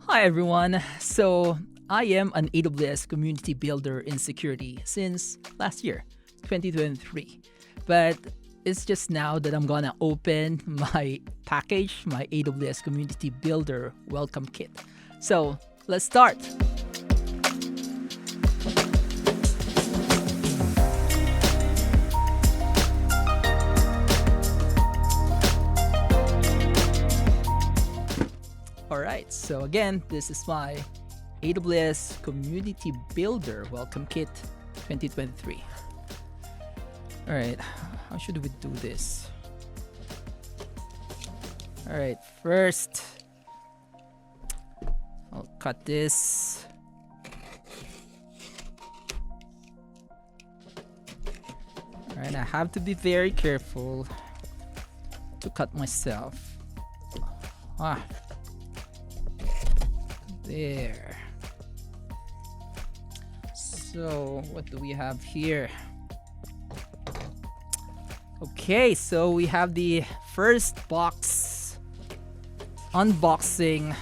Hi everyone. So I am an AWS community builder in security since last year, 2023. But it's just now that I'm gonna open my package, my AWS community builder welcome kit. So let's start. Alright, so again, this is my AWS Community Builder Welcome Kit 2023. Alright, how should we do this? Alright, first, I'll cut this. Alright, I have to be very careful to cut myself. There. So what do we have here? Okay, so we have the first box unboxing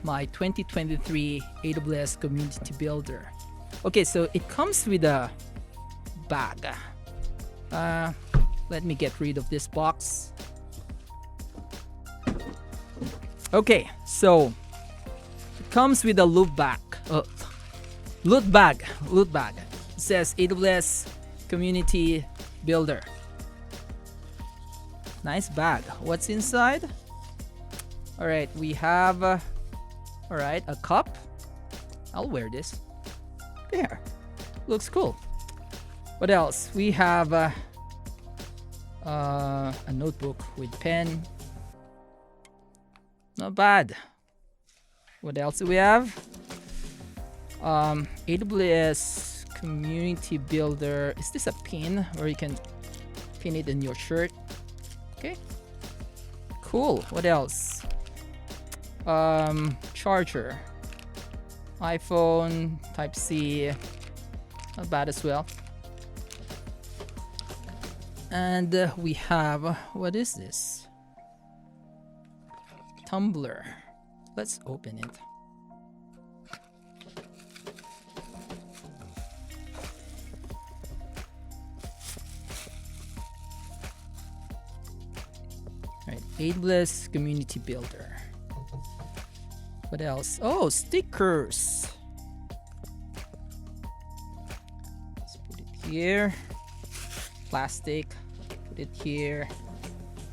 my 2023 AWS Community Builder. Okay, so it comes with a bag. Let me get rid of this box. Okay, so comes with a loot bag. Loot bag. It says AWS Community Builder. Nice bag. What's inside? All right, we have a cup. I'll wear this. There. Looks cool. What else? We have a notebook with pen. Not bad. What else do we have? AWS Community Builder. Is this a pin where you can pin it in your shirt? Okay. Cool. What else? Charger. iPhone Type-C. Not bad as well. And we have, what is this? Tumbler. Let's open it. Right, AWS Community Builder. What else? Oh, stickers. Let's put it here. Plastic. Put it here.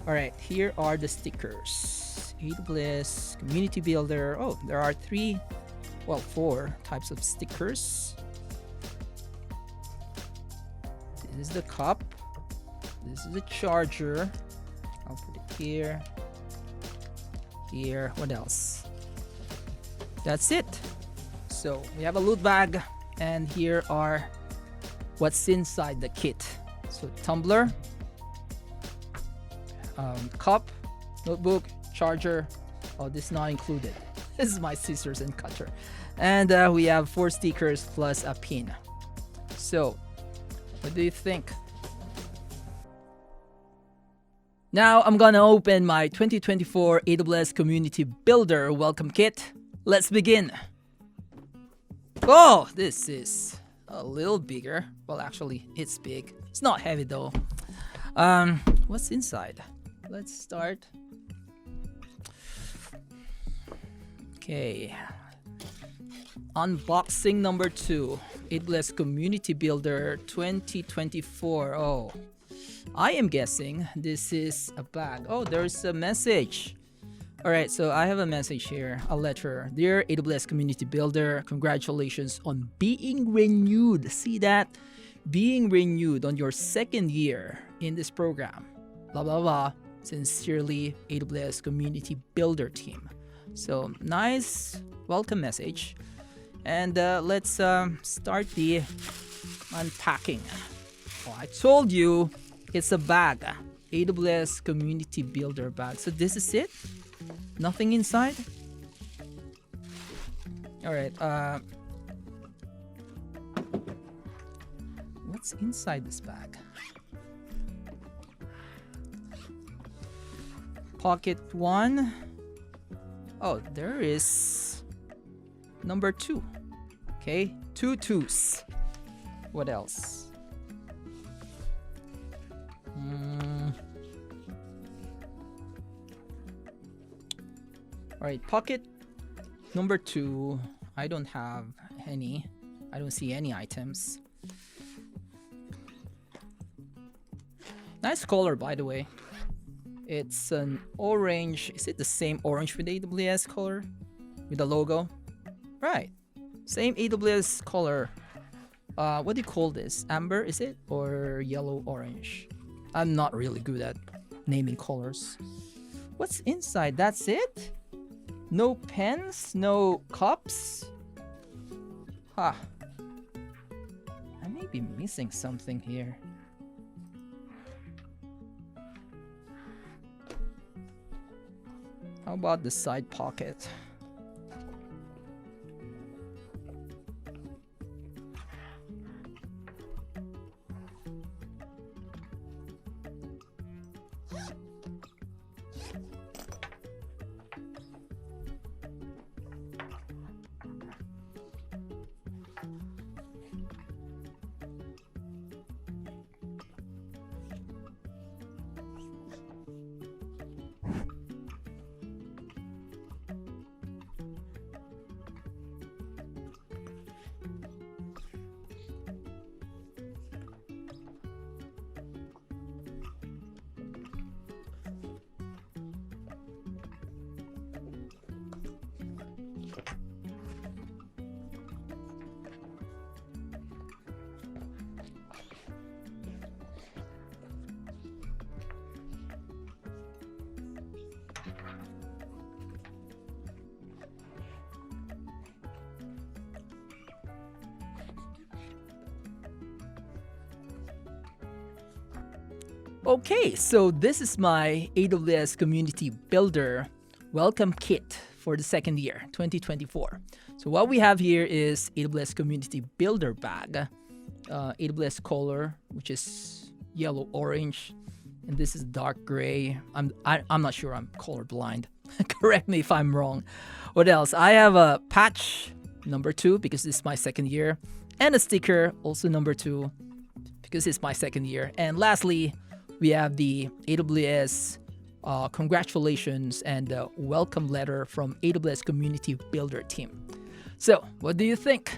All right, here are the stickers. AWS Community Builder. Oh, there are four types of stickers. This is the cup. This is the charger. I'll put it here. Here. What else? That's it. So we have a loot bag, and here are what's inside the kit. So tumbler, cup, notebook, charger. Oh, this is not included. This is my scissors and cutter. And we have 4 stickers plus a pin. So what do you think? Now I'm gonna open my 2024 AWS Community Builder Welcome Kit. Let's begin. Oh, this is a little bigger. Well, actually it's big. It's not heavy though. What's inside? Let's start. Okay, unboxing number 2, AWS Community Builder 2024. Oh, I am guessing this is a bag. Oh, there's a message. All right, so I have a message here, a letter. Dear AWS Community Builder, congratulations on being renewed. See that? Being renewed on your 2nd year in this program. Blah, blah, blah. Sincerely, AWS Community Builder team. So nice welcome message, and let's start the unpacking. Oh, I told you it's a bag, AWS Community Builder bag. So this is it? Nothing inside? All right. What's inside this bag? Pocket 1. Oh, there is number 2. Okay, 2 twos. What else? All right, pocket number 2. I don't have any. I don't see any items. Nice color, by the way. It's an orange. Is it the same orange with the AWS color? With the logo? Right. Same AWS color. What do you call this? Amber, is it? Or yellow orange? I'm not really good at naming colors. What's inside? That's it? No pens? No cups? Huh. I may be missing something here. How about the side pocket? Okay, so this is my AWS Community Builder Welcome Kit for the second year, 2024. So what we have here is AWS Community Builder bag, AWS color, which is yellow-orange, and this is dark gray. I'm not sure, I'm colorblind. Correct me if I'm wrong. What else? I have a patch number 2 because this is my second year, and a sticker also number 2 because it's my second year. And lastly, we have the AWS congratulations and welcome letter from AWS Community Builder team. So, what do you think?